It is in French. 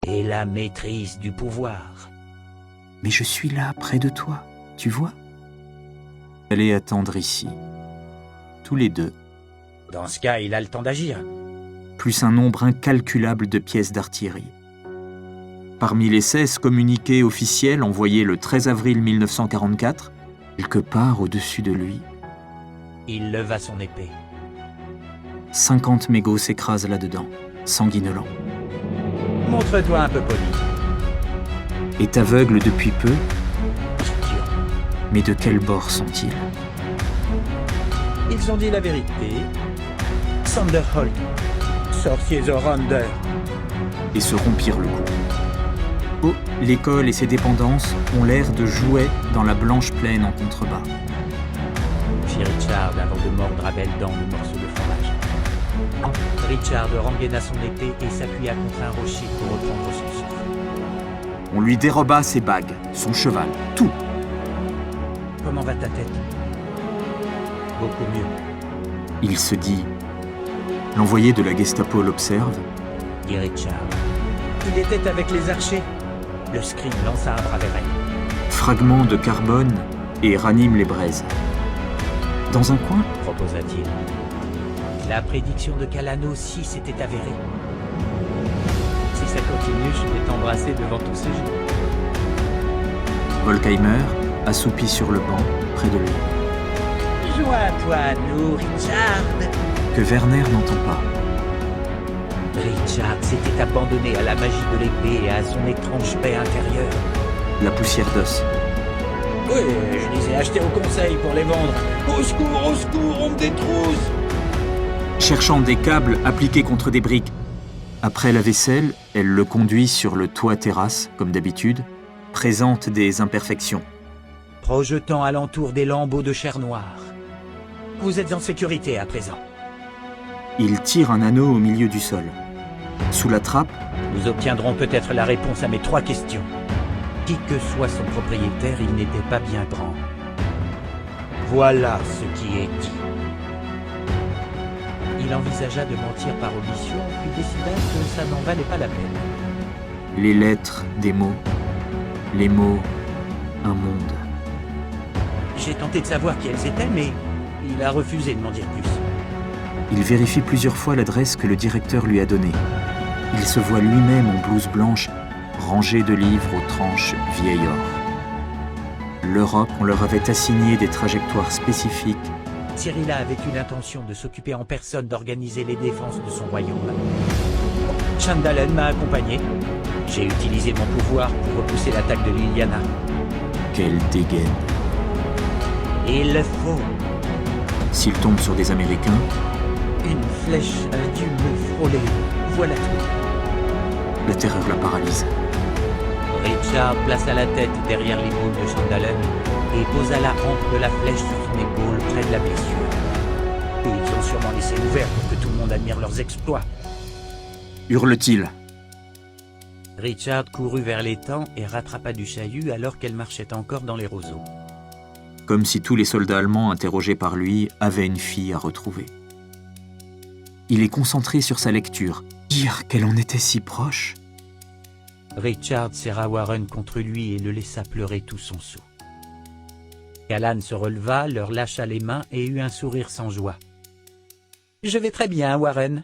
et la maîtrise du pouvoir. Mais je suis là, près de toi, tu vois? Allez attendre ici, tous les deux, Dans ce cas, il a le temps d'agir. plus un nombre incalculable de pièces d'artillerie. Parmi les 16 communiqués officiels envoyés le 13 avril 1944, quelque part au-dessus de lui, Il leva son épée. 50 mégots s'écrasent là-dedans, sanguinolents. Montre-toi un peu poli. Est aveugle depuis peu, Idiot. mais de quel bord sont-ils? Ils ont dit la vérité. Sanderholt, sorcier Zorander. Et se rompirent le cou. Oh, l'école et ses dépendances ont l'air de jouets dans la blanche plaine en contrebas. Fit Richard avant de mordre à belles dents le morceau de fromage. Richard rengaina son épée et s'appuya contre un rocher pour reprendre son souffle. On lui déroba ses bagues, son cheval, tout. Comment va ta tête? Beaucoup mieux, Il se dit. L'envoyé de la Gestapo l'observe. dit Richard. Il était avec les archers. Le scribe lança un bras vers elle. Fragment de carbone et ranime les braises. Dans un coin, Proposa-t-il. La prédiction de Callan aussi s'était avérée. Si ça continue, je vais t'embrasser devant tous ces gens. Volkheimer, assoupi sur le banc, près de lui. Joins-toi à nous, Richard. Que Werner n'entend pas. Richard s'était abandonné à la magie de l'épée et à son étrange paix intérieure. La poussière d'os. Oui, je les ai achetés au conseil pour les vendre. Au secours, on me détrousse. Cherchant des câbles appliqués contre des briques. Après la vaisselle, elle le conduit sur le toit-terrasse, comme d'habitude, présente des imperfections. Projetant alentour des lambeaux de chair noire. Vous êtes en sécurité à présent. Il tire un anneau au milieu du sol. Sous la trappe, Nous obtiendrons peut-être la réponse à mes 3 questions. Qui que soit son propriétaire, il n'était pas bien grand. Voilà ce qui est dit. Il envisagea de mentir par omission, puis décida que ça n'en valait pas la peine. les lettres, des mots. Les mots, un monde. J'ai tenté de savoir qui elles étaient, mais il a refusé de m'en dire plus. Il vérifie plusieurs fois l'adresse que le directeur lui a donnée. Il se voit lui-même en blouse blanche, rangé de livres aux tranches vieil or. L'Europe, on leur avait assigné des trajectoires spécifiques. Cyrilla avait eu l'intention de s'occuper en personne d'organiser les défenses de son royaume. Chandalen m'a accompagné. J'ai utilisé mon pouvoir pour repousser l'attaque de Liliana. Quelle dégaine. Il le faut. S'il tombe sur des Américains, Une flèche a dû me frôler. Voilà tout. la terreur la paralyse. Richard plaça la tête derrière l'épaule de Chandalen et posa la hampe de la flèche sur son épaule près de la blessure. Et ils ont sûrement laissé ouvert pour que tout le monde admire leurs exploits. Hurle-t-il. Richard courut vers l'étang et rattrapa du chahut alors qu'elle marchait encore dans les roseaux. Comme si tous les soldats allemands interrogés par lui avaient une fille à retrouver. Il est concentré sur sa lecture. Dire qu'elle en était si proche. Richard serra Warren contre lui et le laissa pleurer tout son saut. Callan se releva, leur lâcha les mains et eut un sourire sans joie. « Je vais très bien, Warren.